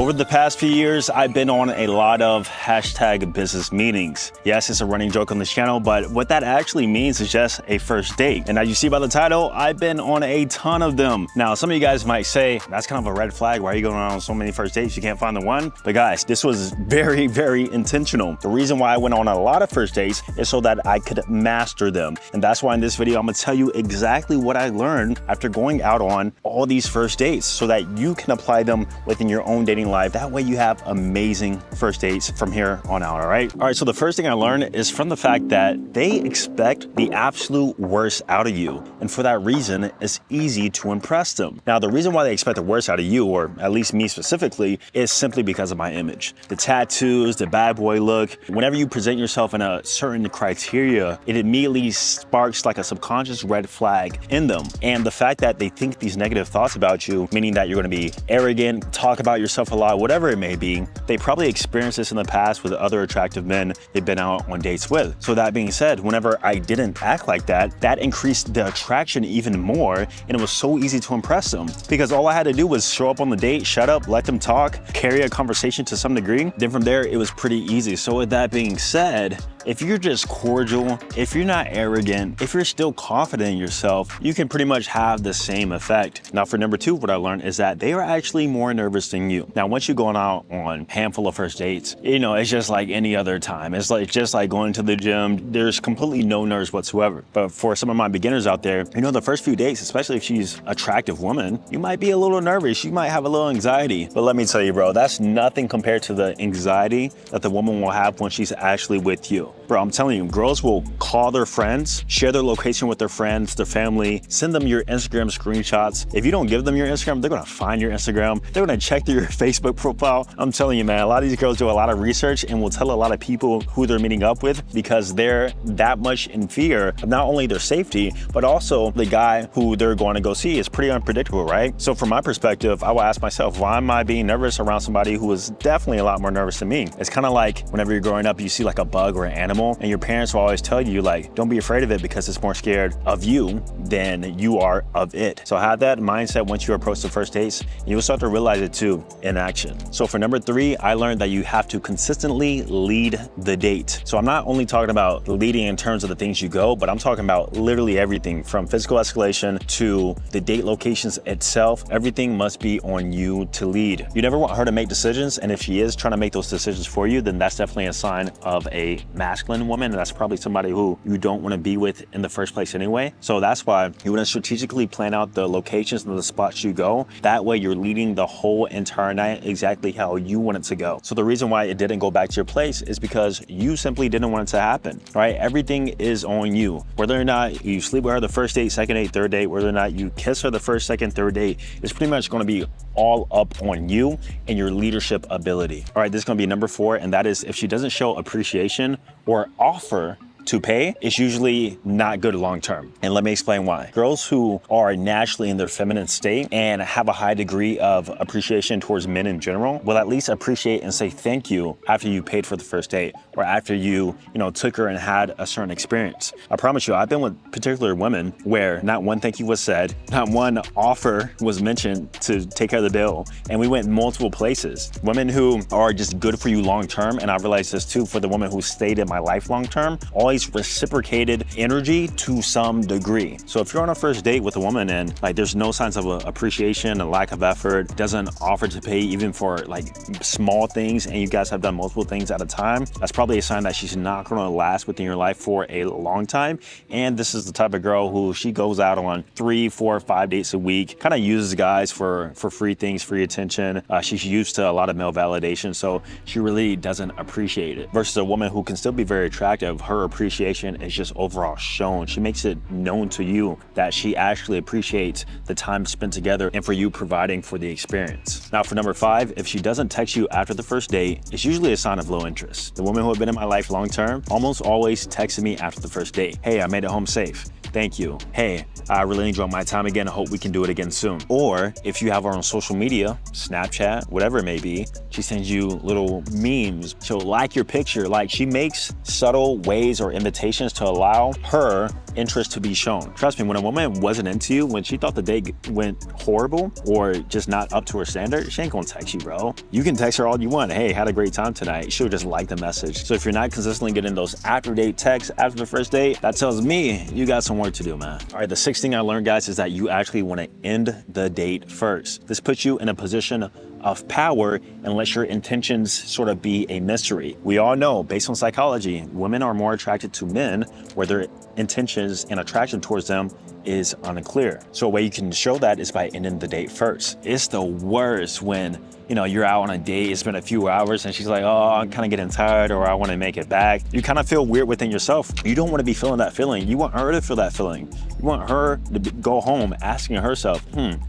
Over the past few years, I've been on a lot of hashtag business meetings. Yes, it's a running joke on this channel, but what that actually means is just a first date. And as you see by the title, I've been on a ton of them. Now, some of you guys might say, that's kind of a red flag. Why are you going on so many first dates? You can't find the one. But guys, this was very, very intentional. The reason why I went on a lot of first dates is so that I could master them. And that's why in this video, I'm gonna tell you exactly what I learned after going out on all these first dates so that you can apply them within your own dating life. That way you have amazing first dates from here on out, all right? All right, so the first thing I learned is from the fact that they expect the absolute worst out of you. And for that reason, it's easy to impress them. Now, the reason why they expect the worst out of you, or at least me specifically, is simply because of my image. The tattoos, the bad boy look. Whenever you present yourself in a certain criteria, it immediately sparks like a subconscious red flag in them. And the fact that they think these negative thoughts about you, meaning that you're gonna be arrogant, talk about yourself a lot, whatever it may be, they probably experienced this in the past with other attractive men they've been out on dates with. So that being said, whenever I didn't act like that, that increased the attraction even more, and it was so easy to impress them because all I had to do was show up on the date, shut up, let them talk, carry a conversation to some degree. Then from there, it was pretty easy. So with that being said, if you're just cordial, if you're not arrogant, if you're still confident in yourself, you can pretty much have the same effect. Now for number two, what I learned is that they are actually more nervous than you. Now, once you're going out on a handful of first dates, you know, it's just like any other time. It's like just like going to the gym. There's completely no nerves whatsoever. But for some of my beginners out there, you know, the first few dates, especially if she's an attractive woman, you might be a little nervous. You might have a little anxiety. But let me tell you, bro, that's nothing compared to the anxiety that the woman will have when she's actually with you. Bro, I'm telling you, girls will call their friends, share their location with their friends, their family, send them your Instagram screenshots. If you don't give them your Instagram, they're gonna find your Instagram. They're gonna check through your Facebook profile. I'm telling you, man, a lot of these girls do a lot of research and will tell a lot of people who they're meeting up with because they're that much in fear of not only their safety, but also the guy who they're going to go see is pretty unpredictable, right? So from my perspective, I will ask myself, why am I being nervous around somebody who is definitely a lot more nervous than me? It's kind of like whenever you're growing up, you see like a bug or an animal, and your parents will always tell you like, don't be afraid of it because it's more scared of you than you are of it. So have that mindset once you approach the first dates, and you'll start to realize it too in action. So for number three, I learned that you have to consistently lead the date. So I'm not only talking about leading in terms of the things you go, but I'm talking about literally everything from physical escalation to the date locations itself. Everything must be on you to lead. You never want her to make decisions, and if she is trying to make those decisions for you, then that's definitely a sign of a masculine woman, and that's probably somebody who you don't want to be with in the first place anyway. So that's why you want to strategically plan out the locations and the spots you go. That way you're leading the whole entire night exactly how you want it to go. So the reason why it didn't go back to your place is because you simply didn't want it to happen, right? Everything is on you. Whether or not you sleep with her the first date, second date, third date, whether or not you kiss her the first, second, third date, it's pretty much going to be all up on you and your leadership ability. All right, this is going to be number four, and that is if she doesn't show appreciation or offer to pay, it's usually not good long term. And let me explain why. Girls who are naturally in their feminine state and have a high degree of appreciation towards men in general will at least appreciate and say thank you after you paid for the first date or after you took her and had a certain experience. I promise you, I've been with particular women where not one thank you was said, not one offer was mentioned to take care of the bill, and we went multiple places. Women who are just good for you long term, and I realized this too for the woman who stayed in my life long term, always reciprocated energy to some degree. So if you're on a first date with a woman and like there's no signs of appreciation, a lack of effort, doesn't offer to pay even for like small things, and you guys have done multiple things at a time, that's probably a sign that she's not going to last within your life for a long time. And this is the type of girl who she goes out on 3, 4, 5 dates a week, kind of uses guys for free things, free attention. She's used to a lot of male validation, so she really doesn't appreciate it. Versus a woman who can still be very attractive, her appreciation is just overall shown. She makes it known to you that she actually appreciates the time spent together and for you providing for the experience. Now for number five, if she doesn't text you after the first date, it's usually a sign of low interest. The women who have been in my life long term almost always texted me after the first date. Hey, I made it home safe. Thank you. Hey, I really enjoyed my time again. I hope we can do it again soon. Or if you have her on social media, Snapchat, whatever it may be, she sends you little memes. She'll like your picture. Like, she makes subtle ways or invitations to allow her interest to be shown. Trust me, when a woman wasn't into you, when she thought the date went horrible or just not up to her standard, she ain't gonna text you, bro. You can text her all you want. Hey, had a great time tonight. She'll just like the message. So if you're not consistently getting those after date texts after the first date, that tells me you got some work to do, man. All right, the sixth thing I learned, guys, is that you actually want to end the date first. This puts you in a position of power and lets your intentions sort of be a mystery. We all know, based on psychology, women are more attracted to men where their intentions and attraction towards them is unclear. So a way you can show that is by ending the date first. It's the worst when, you know, you're out on a date, it's been a few hours and she's like, oh, I'm kind of getting tired or I want to make it back. You kind of feel weird within yourself. You don't want to be feeling that feeling. You want her to feel that feeling. You want her to go home asking herself,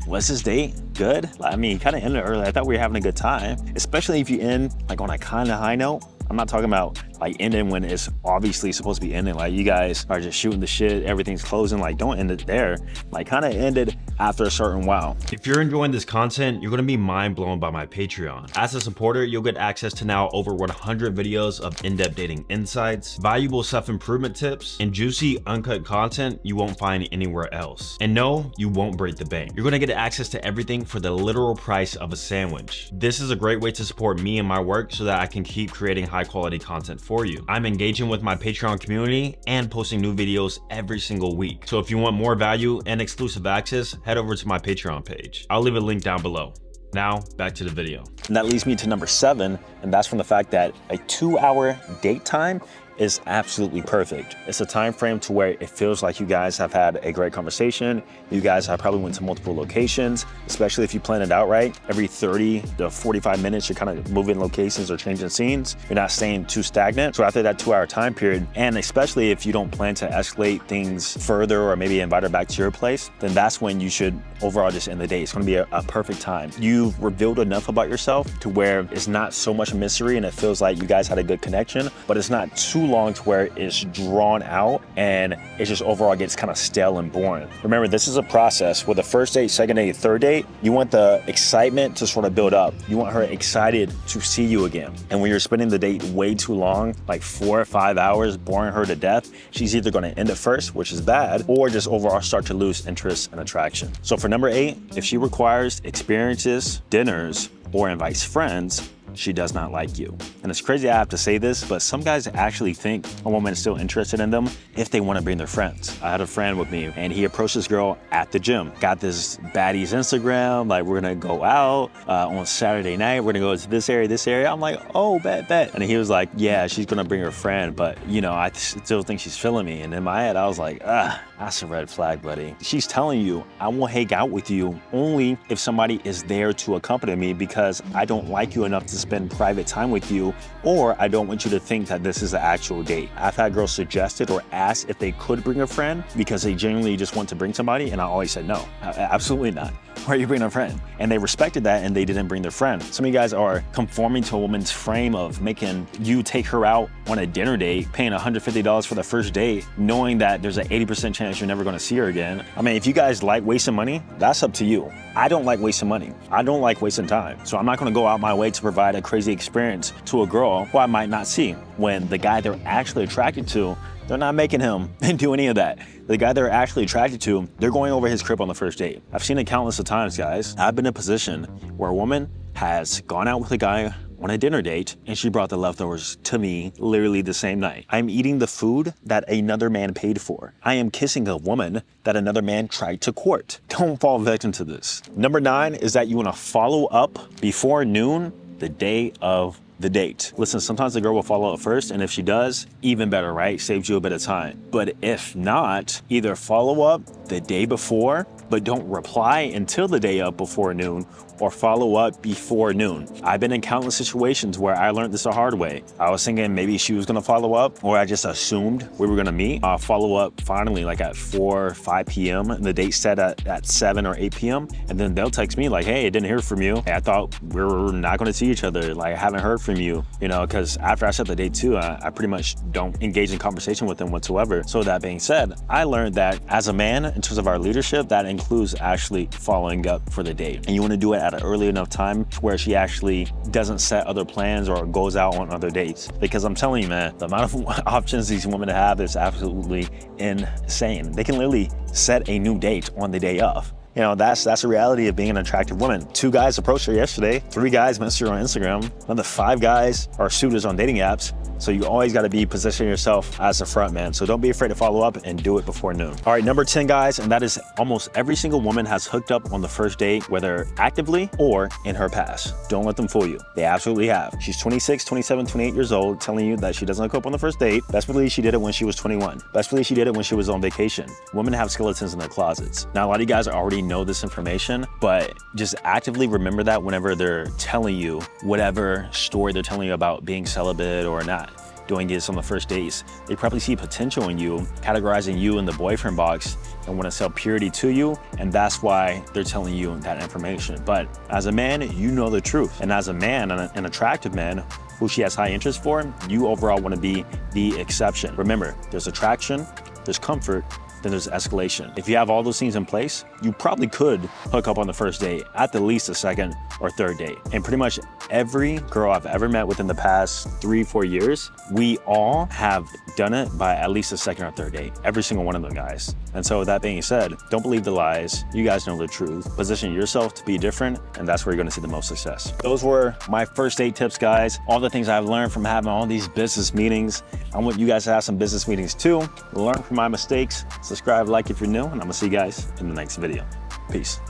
was this date good? I mean, kind of ended early. I thought we were having a good time, especially if you end like on a kind of high note. I'm not talking about like ending when it's obviously supposed to be ending. Like you guys are just shooting the shit, everything's closing. Like don't end it there. Like kind of end it after a certain while. If you're enjoying this content, you're gonna be mind blown by my Patreon. As a supporter, you'll get access to now over 100 videos of in-depth dating insights, valuable self-improvement tips, and juicy uncut content you won't find anywhere else. And no, you won't break the bank. You're gonna get access to everything for the literal price of a sandwich. This is a great way to support me and my work so that I can keep creating high quality content for you. I'm engaging with my Patreon community and posting new videos every single week. So if you want more value and exclusive access, head over to my Patreon page. I'll leave a link down below. Now, back to the video. And that leads me to number 7, and that's from the fact that a 2-hour date time is absolutely perfect. It's a time frame to where it feels like you guys have had a great conversation. You guys have probably went to multiple locations, especially if you plan it out right. Every 30 to 45 minutes, you're kind of moving locations or changing scenes. You're not staying too stagnant. So after that 2-hour time period, and especially if you don't plan to escalate things further or maybe invite her back to your place, then that's when you should overall just end the date. It's gonna be a perfect time. You've revealed enough about yourself to where it's not so much a mystery and it feels like you guys had a good connection, but it's not too long to where it's drawn out and it just overall gets kind of stale and boring. Remember, this is a process. With the first date, second date, third date, you want the excitement to sort of build up. You want her excited to see you again. And when you're spending the date way too long, like 4 or 5 hours, boring her to death, she's either going to end it first, which is bad, or just overall start to lose interest and attraction. So for number 8, if she requires experiences, dinners, or invites friends, she does not like you. And it's crazy I have to say this, but some guys actually think a woman is still interested in them if they want to bring their friends. I had a friend with me and he approached this girl at the gym. Got this baddie's Instagram, like we're gonna go out on Saturday night, we're gonna go to this area. I'm like, oh, bet. And he was like, yeah, she's gonna bring her friend, but you know, I still think she's feeling me. And in my head, I was like, that's a red flag, buddy. She's telling you, I will hang out with you only if somebody is there to accompany me because I don't like you enough to spend private time with you, or I don't want you to think that this is the actual date. I've had girls suggested or asked if they could bring a friend because they genuinely just want to bring somebody, and I always said no, absolutely not. Why are you bringing a friend? And they respected that and they didn't bring their friend. Some of you guys are conforming to a woman's frame of making you take her out on a dinner date, paying $150 for the first date, knowing that there's an 80% chance you're never gonna see her again. I mean, if you guys like wasting money, that's up to you. I don't like wasting money. I don't like wasting time. So I'm not gonna go out my way to provide a crazy experience to a girl who I might not see when the guy they're actually attracted to, they're not making him do any of that. The guy they're actually attracted to, they're going over his crib on the first date. I've seen it countless of times, guys. I've been in a position where a woman has gone out with a guy on a dinner date and she brought the leftovers to me literally the same night. I'm eating the food that another man paid for. I am kissing a woman that another man tried to court. Don't fall victim to this. Number 9 is that you want to follow up before noon the day of the date. Listen, sometimes the girl will follow up first, and if she does, even better, right? Saves you a bit of time. But if not, either follow up the day before, but don't reply until the day of before noon, or follow up before noon. I've been in countless situations where I learned this the hard way. I was thinking maybe she was gonna follow up, or I just assumed we were gonna meet. Follow up finally like at 4 or 5 p.m. and the date set at 7 or 8 p.m. And then they'll text me like, hey, I didn't hear from you. Hey, I thought we were not gonna see each other. Like, I haven't heard from you, you know, because after I set the date too, I pretty much don't engage in conversation with them whatsoever. So that being said, I learned that as a man, in terms of our leadership, that engagement includes actually following up for the date. And you want to do it at an early enough time where she actually doesn't set other plans or goes out on other dates. Because I'm telling you, man, the amount of options these women have is absolutely insane. They can literally set a new date on the day of. You know, that's the reality of being an attractive woman. 2 guys approached her yesterday, 3 guys messaged her on Instagram, another 5 guys are suitors on dating apps. So you always got to be positioning yourself as a front man. So don't be afraid to follow up and do it before noon. All right, number 10, guys, and that is almost every single woman has hooked up on the first date, whether actively or in her past. Don't let them fool you. They absolutely have. She's 26, 27, 28 years old, telling you that she doesn't hook up on the first date. Best believe she did it when she was 21. Best believe she did it when she was on vacation. Women have skeletons in their closets. Now, a lot of you guys already know this information, but just actively remember that whenever they're telling you whatever story they're telling you about being celibate or not doing this on the first dates. They probably see potential in you, categorizing you in the boyfriend box, and want to sell purity to you, and that's why they're telling you that information. But as a man, you know the truth. And as a man, an attractive man who she has high interest for, you overall want to be the exception. Remember, there's attraction, there's comfort, then there's escalation. If you have all those things in place, you probably could hook up on the first date, at the least a second or third date. And pretty much every girl I've ever met within the past 3-4 years, we all have done it by at least a second or third date. Every single one of them, guys. And so with that being said, don't believe the lies. You guys know the truth. Position yourself to be different, and that's where you're gonna see the most success. Those were my first date tips, guys. All the things I've learned from having all these business meetings. I want you guys to have some business meetings too. Learn from my mistakes. Subscribe, like if you're new, and I'm gonna see you guys in the next video. Peace.